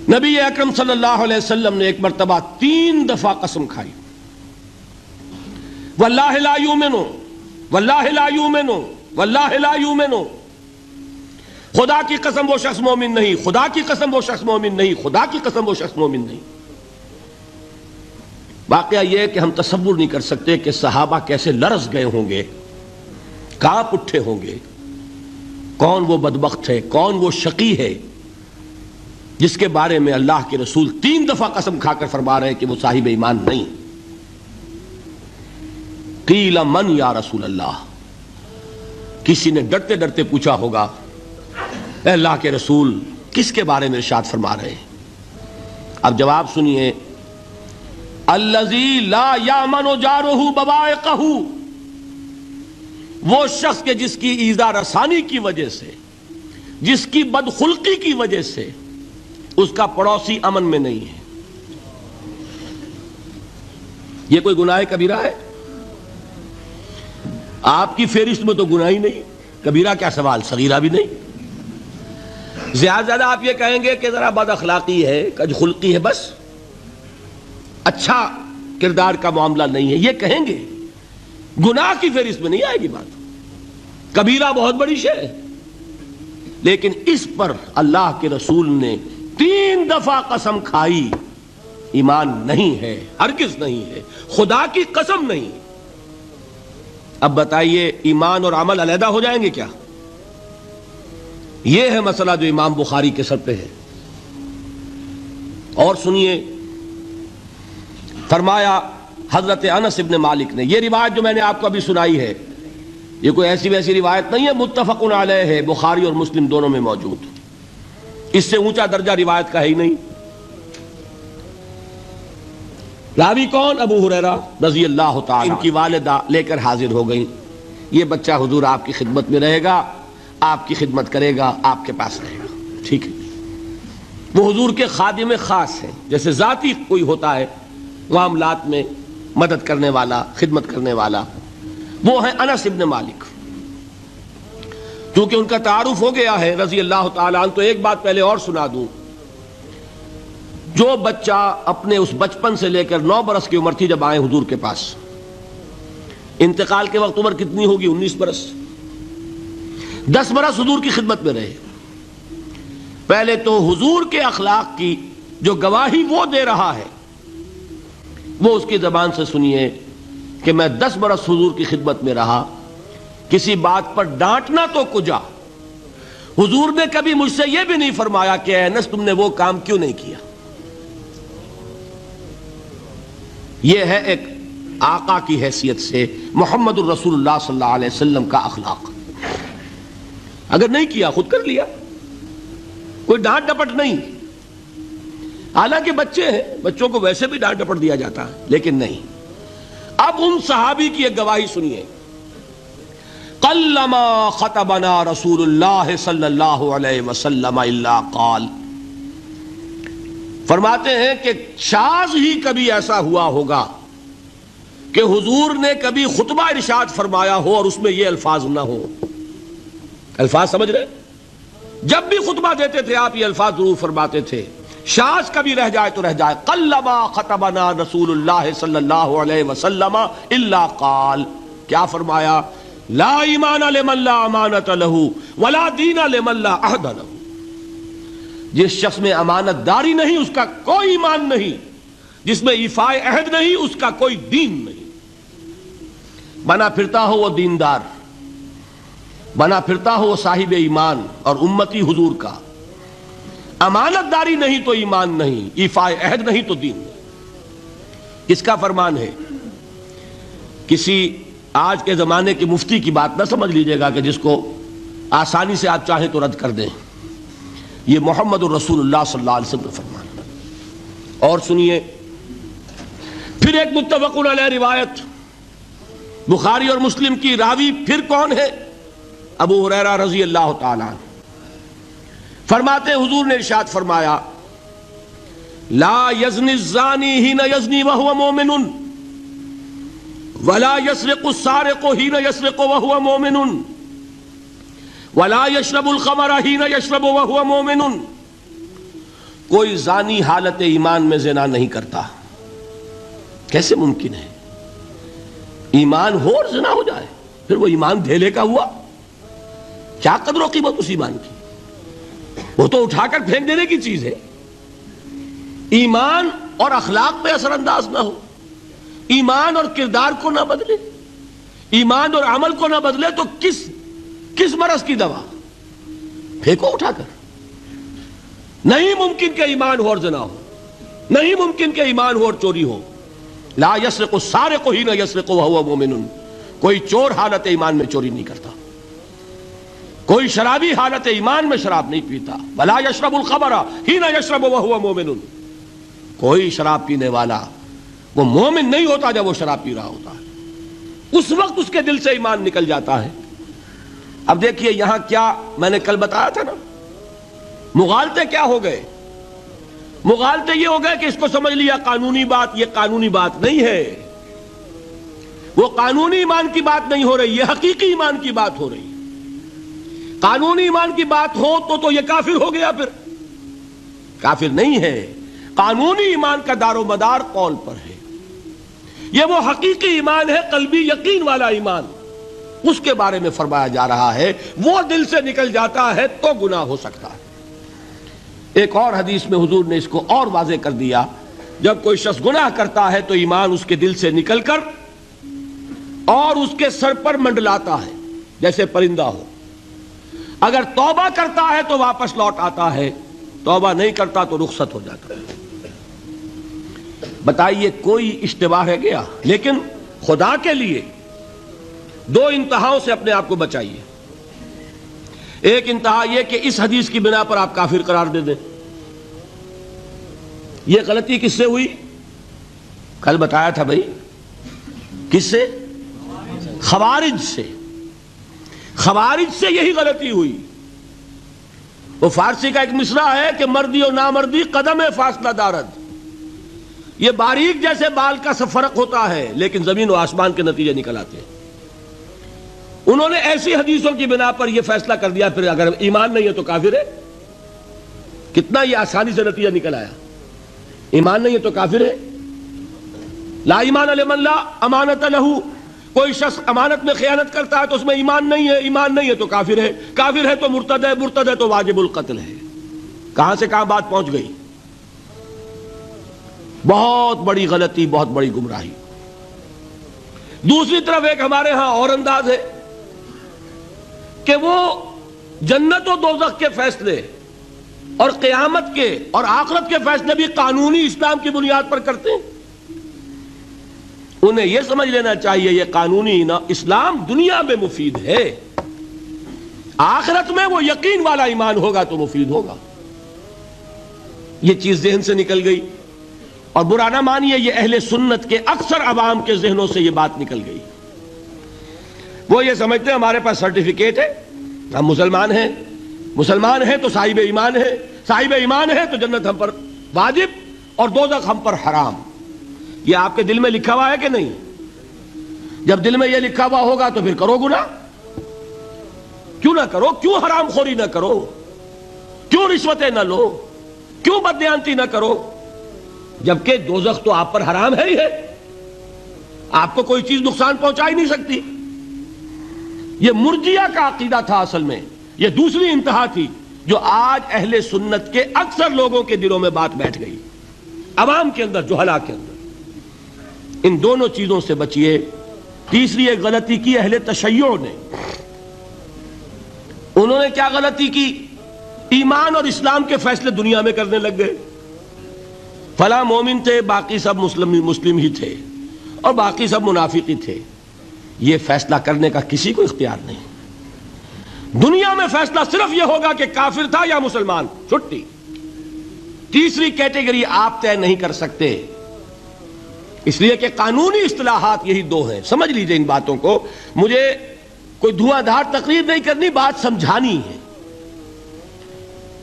نبی اکرم صلی اللہ علیہ وسلم نے ایک مرتبہ 3 دفعہ قسم کھائی، واللہ لا یؤمنو، واللہ لا یؤمنو، واللہ لا یؤمنو، خدا کی قسم وہ شخص مومن نہیں، خدا کی قسم وہ شخص مومن نہیں، خدا کی قسم وہ شخص مومن نہیں۔ واقعہ یہ کہ ہم تصور نہیں کر سکتے کہ صحابہ کیسے لرز گئے ہوں گے، کانپ اٹھے ہوں گے۔ کون وہ بدبخت ہے، کون وہ شقی ہے جس کے بارے میں اللہ کے رسول 3 دفعہ قسم کھا کر فرما رہے ہیں کہ وہ صاحب ایمان نہیں۔ قیل من یا رسول اللہ، کسی نے ڈرتے ڈرتے پوچھا ہوگا اے اللہ کے رسول کس کے بارے میں ارشاد فرما رہے ہیں؟ اب جواب سنیے، الذی لا یامن جارہ بوائقہ، وہ شخص کے جس کی ایذا رسانی کی وجہ سے، جس کی بدخلقی کی وجہ سے اس کا پڑوسی امن میں نہیں ہے۔ یہ کوئی گناہ کبیرہ ہے؟ آپ کی فہرست میں تو گناہ ہی نہیں، کبیرہ کیا سوال، صغیرہ بھی نہیں۔ زیادہ آپ یہ کہیں گے کہ ذرا بد اخلاقی ہے، کج خلقی ہے، بس اچھا کردار کا معاملہ نہیں ہے، یہ کہیں گے، گناہ کی فہرست میں نہیں آئے گی بات۔ کبیرہ بہت بڑی شے ہے، لیکن اس پر اللہ کے رسول نے 3 دفعہ قسم کھائی، ایمان نہیں ہے، ہرگز نہیں ہے، خدا کی قسم نہیں۔ اب بتائیے ایمان اور عمل علیحدہ ہو جائیں گے کیا؟ یہ ہے مسئلہ جو امام بخاری کے سر پہ ہے۔ اور سنیے، فرمایا حضرت انس ابن مالک نے، یہ روایت جو میں نے آپ کو ابھی سنائی ہے یہ کوئی ایسی ویسی روایت نہیں ہے، متفق علیہ ہے، بخاری اور مسلم دونوں میں موجود، اس سے اونچا درجہ روایت کا ہے ہی نہیں۔ راوی کون؟ ابو ہریرہ رضی اللہ تعالی، ان کی والدہ لے کر حاضر ہو گئیں، یہ بچہ حضور آپ کی خدمت میں رہے گا، آپ کی خدمت کرے گا، آپ کے پاس رہے گا، ٹھیک ہے۔ وہ حضور کے خادم خاص ہیں، جیسے ذاتی کوئی ہوتا ہے معاملات میں مدد کرنے والا، خدمت کرنے والا، وہ ہیں انس ابن مالک۔ کیونکہ ان کا تعارف ہو گیا ہے رضی اللہ تعالیٰ عنہ، تو ایک بات پہلے اور سنا دوں، جو بچہ اپنے اس بچپن سے لے کر 9 برس کی عمر تھی جب آئے حضور کے پاس، انتقال کے وقت عمر کتنی ہوگی؟ 19 برس، 10 برس حضور کی خدمت میں رہے۔ پہلے تو حضور کے اخلاق کی جو گواہی وہ دے رہا ہے وہ اس کی زبان سے سنیے کہ میں 10 برس حضور کی خدمت میں رہا، کسی بات پر ڈانٹنا تو کجا، حضور نے کبھی مجھ سے یہ بھی نہیں فرمایا کہ اے انس تم نے وہ کام کیوں نہیں کیا۔ یہ ہے ایک آقا کی حیثیت سے محمد الرسول اللہ صلی اللہ علیہ وسلم کا اخلاق۔ اگر نہیں کیا خود کر لیا، کوئی ڈانٹ ڈپٹ نہیں، حالانکہ بچے ہیں، بچوں کو ویسے بھی ڈانٹ ڈپٹ دیا جاتا ہے، لیکن نہیں۔ اب ان صحابی کی ایک گواہی سنیے، قلما خطبنا رسول اللہ صلی اللہ علیہ وسلم الا قال، فرماتے ہیں کہ شاذ ہی کبھی ایسا ہوا ہوگا کہ حضور نے کبھی خطبہ ارشاد فرمایا ہو اور اس میں یہ الفاظ نہ ہو۔ الفاظ سمجھ رہے؟ جب بھی خطبہ دیتے تھے آپ یہ الفاظ ضرور فرماتے تھے، شاذ کبھی رہ جائے تو رہ جائے، قلما خطبنا رسول اللہ صلی اللہ علیہ وسلم الا قال، کیا فرمایا؟ لا ایمان لمن لا امانت لہ ولا دین لمن لا عہد لہ، جس شخص میں امانت داری نہیں اس کا کوئی ایمان نہیں، جس میں ایفاء عہد نہیں اس کا کوئی دین نہیں۔ بنا پھرتا ہو وہ دیندار، بنا پھرتا ہو وہ صاحب ایمان اور امتی حضور کا، امانت داری نہیں تو ایمان نہیں، ایفاء عہد نہیں تو دین نہیں۔ اس کا فرمان ہے، کسی آج کے زمانے کے مفتی کی بات نہ سمجھ لیجئے گا کہ جس کو آسانی سے آپ چاہیں تو رد کر دیں، یہ محمد الرسول اللہ صلی اللہ علیہ وسلم کا فرمان ہے۔ اور سنیے پھر ایک متفق علیہ روایت بخاری اور مسلم کی، راوی پھر کون ہے؟ ابو ہریرہ رضی اللہ تعالیٰ عنہ، فرماتے حضور نے ارشاد فرمایا لا یزنی الزانی حین یزنی وہو مومن ولا یسرق السارق حین یسرق وہو مومن ولا یشرب الخمر حین یشرب وہو مومن کوئی زانی حالت ایمان میں زنا نہیں کرتا. کیسے ممکن ہے؟ ایمان ہو اور زنا ہو جائے، پھر وہ ایمان دھیلے کا ہوا؟ کیا قدر و قیمت اس ایمان کی؟ وہ تو اٹھا کر پھینک دینے کی چیز ہے. ایمان اور اخلاق پہ اثر انداز نہ ہو، ایمان اور کردار کو نہ بدلے، ایمان اور عمل کو نہ بدلے تو کس مرض کی دوا؟ پھینکو اٹھا کر. نہیں ممکن کہ ایمان ہو اور زنا ہو، نہیں ممکن کہ ایمان ہو اور چوری ہو. لا یسرق السارق حین یسرق وہو مؤمن. کوئی چور حالت ایمان میں چوری نہیں کرتا، کوئی شرابی حالت ایمان میں شراب نہیں پیتا. ولا یشرب الخمر حین یشرب وہو مؤمن. کوئی شراب پینے والا وہ مومن نہیں ہوتا جب وہ شراب پی رہا ہوتا ہے، اس وقت اس کے دل سے ایمان نکل جاتا ہے. اب دیکھیے یہاں کیا میں نے کل بتایا تھا نا، مغالطے کیا ہو گئے؟ مغالطے یہ ہو گئے کہ اس کو سمجھ لیا قانونی بات. یہ قانونی بات نہیں ہے، وہ قانونی ایمان کی بات نہیں ہو رہی، یہ حقیقی ایمان کی بات ہو رہی. قانونی ایمان کی بات ہو تو یہ کافر ہو گیا. پھر کافر نہیں ہے. قانونی ایمان کا دار و مدار قول پر ہے. یہ وہ حقیقی ایمان ہے، قلبی یقین والا ایمان. اس کے بارے میں فرمایا جا رہا ہے وہ دل سے نکل جاتا ہے تو گناہ ہو سکتا ہے. ایک اور حدیث میں حضور نے اس کو اور واضح کر دیا، جب کوئی شخص گناہ کرتا ہے تو ایمان اس کے دل سے نکل کر اور اس کے سر پر منڈلاتا ہے جیسے پرندہ ہو. اگر توبہ کرتا ہے تو واپس لوٹ آتا ہے، توبہ نہیں کرتا تو رخصت ہو جاتا ہے. بتائیے کوئی اشتباہ ہے گیا؟ لیکن خدا کے لیے دو انتہاؤں سے اپنے آپ کو بچائیے. ایک انتہا یہ کہ اس حدیث کی بنا پر آپ کافر قرار دے دیں. یہ غلطی کس سے ہوئی؟ کل بتایا تھا بھائی، کس سے؟ خوارج سے. خوارج سے یہی غلطی ہوئی. وہ فارسی کا ایک مصرع ہے کہ مردی و نامردی قدم فاصلہ دارد. یہ باریک جیسے بال کا سا فرق ہوتا ہے لیکن زمین و آسمان کے نتیجے نکل آتے ہیں. انہوں نے ایسی حدیثوں کی بنا پر یہ فیصلہ کر دیا پھر اگر ایمان نہیں ہے تو کافر ہے. کتنا یہ آسانی سے نتیجہ نکل آیا. ایمان نہیں ہے تو کافر ہے. لا ایمان لمن لا امانت لہو. کوئی شخص امانت میں خیانت کرتا ہے تو اس میں ایمان نہیں ہے، ایمان نہیں ہے تو کافر ہے. کافر ہے تو مرتد ہے، مرتد ہے تو واجب القتل ہے. کہاں سے کہاں بات پہنچ گئی؟ بہت بڑی غلطی، بہت بڑی گمراہی. دوسری طرف ایک ہمارے ہاں اور انداز ہے کہ وہ جنت و دوزخ کے فیصلے اور قیامت کے اور آخرت کے فیصلے بھی قانونی اسلام کی بنیاد پر کرتے ہیں. انہیں یہ سمجھ لینا چاہیے یہ قانونی اسلام دنیا میں مفید ہے، آخرت میں وہ یقین والا ایمان ہوگا تو مفید ہوگا. یہ چیز ذہن سے نکل گئی. اور برا نہ مانیے، یہ اہل سنت کے اکثر عوام کے ذہنوں سے یہ بات نکل گئی. وہ یہ سمجھتے ہیں ہمارے پاس سرٹیفکیٹ ہے، ہم مسلمان ہیں، مسلمان ہیں تو صاحب ایمان ہے، صاحب ایمان ہے تو جنت ہم پر واجب اور دوزخ ہم پر حرام. یہ آپ کے دل میں لکھا ہوا ہے کہ نہیں؟ جب دل میں یہ لکھا ہوا ہوگا تو پھر کرو گناہ. کیوں نہ کرو؟ کیوں حرام خوری نہ کرو؟ کیوں رشوتیں نہ لو؟ کیوں بددیانتی نہ کرو؟ جبکہ دوزخ تو آپ پر حرام ہے ہی ہے، آپ کو کوئی چیز نقصان پہنچا ہی نہیں سکتی. یہ مرجیہ کا عقیدہ تھا اصل میں. یہ دوسری انتہا تھی جو آج اہل سنت کے اکثر لوگوں کے دلوں میں بات بیٹھ گئی، عوام کے اندر، جہلا کے اندر. ان دونوں چیزوں سے بچیے. تیسری ایک غلطی کی اہل تشیع نے. انہوں نے کیا غلطی کی؟ ایمان اور اسلام کے فیصلے دنیا میں کرنے لگ گئے. فلاں مومن تھے، باقی سب مسلم ہی تھے اور باقی سب منافق ہی تھے. یہ فیصلہ کرنے کا کسی کو اختیار نہیں. دنیا میں فیصلہ صرف یہ ہوگا کہ کافر تھا یا مسلمان، چھٹی. تیسری کیٹیگری آپ طے نہیں کر سکتے، اس لیے کہ قانونی اصطلاحات یہی دو ہیں. سمجھ لیجئے ان باتوں کو. مجھے کوئی دھواں دھار تقریر نہیں کرنی، بات سمجھانی ہے.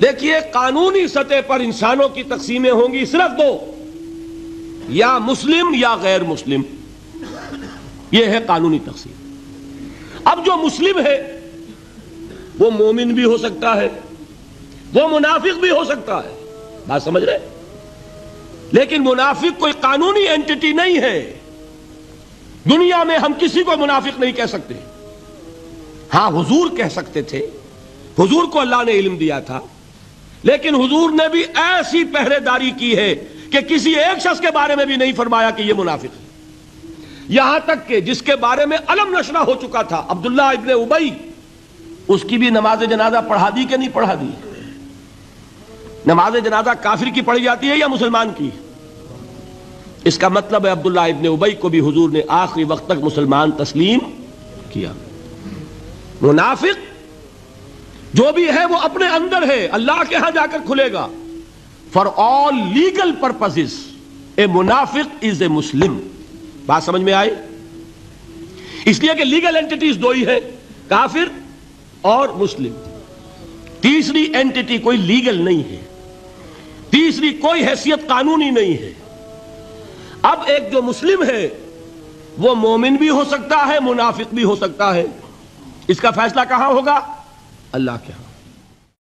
دیکھیے قانونی سطح پر انسانوں کی تقسیمیں ہوں گی صرف دو، یا مسلم یا غیر مسلم. یہ ہے قانونی تقسیم. اب جو مسلم ہے وہ مومن بھی ہو سکتا ہے، وہ منافق بھی ہو سکتا ہے، بات سمجھ رہے؟ لیکن منافق کوئی قانونی اینٹی نہیں ہے. دنیا میں ہم کسی کو منافق نہیں کہہ سکتے. ہاں حضور کہہ سکتے تھے، حضور کو اللہ نے علم دیا تھا، لیکن حضور نے بھی ایسی پہرے داری کی ہے کہ کسی ایک شخص کے بارے میں بھی نہیں فرمایا کہ یہ منافق ہے. یہاں تک کہ جس کے بارے میں علم نشرہ ہو چکا تھا، عبداللہ ابن ابی، اس کی بھی نماز جنازہ پڑھا دی کہ نہیں پڑھا دی؟ نماز جنازہ کافر کی پڑھی جاتی ہے یا مسلمان کی؟ اس کا مطلب ہے عبداللہ ابن ابی کو بھی حضور نے آخری وقت تک مسلمان تسلیم کیا. منافق جو بھی ہے وہ اپنے اندر ہے، اللہ کے ہاں جا کر کھلے گا. فار آل لیگل پرپزز اے منافق از اے مسلم. بات سمجھ میں آئی؟ اس لیے کہ لیگل اینٹیز دو ہی ہے، کافر اور مسلم. تیسری اینٹی کوئی لیگل نہیں ہے، تیسری کوئی حیثیت قانونی نہیں ہے. اب ایک جو مسلم ہے وہ مومن بھی ہو سکتا ہے، منافق بھی ہو سکتا ہے. اس کا فیصلہ کہاں ہوگا؟ اللہ کے ہاں.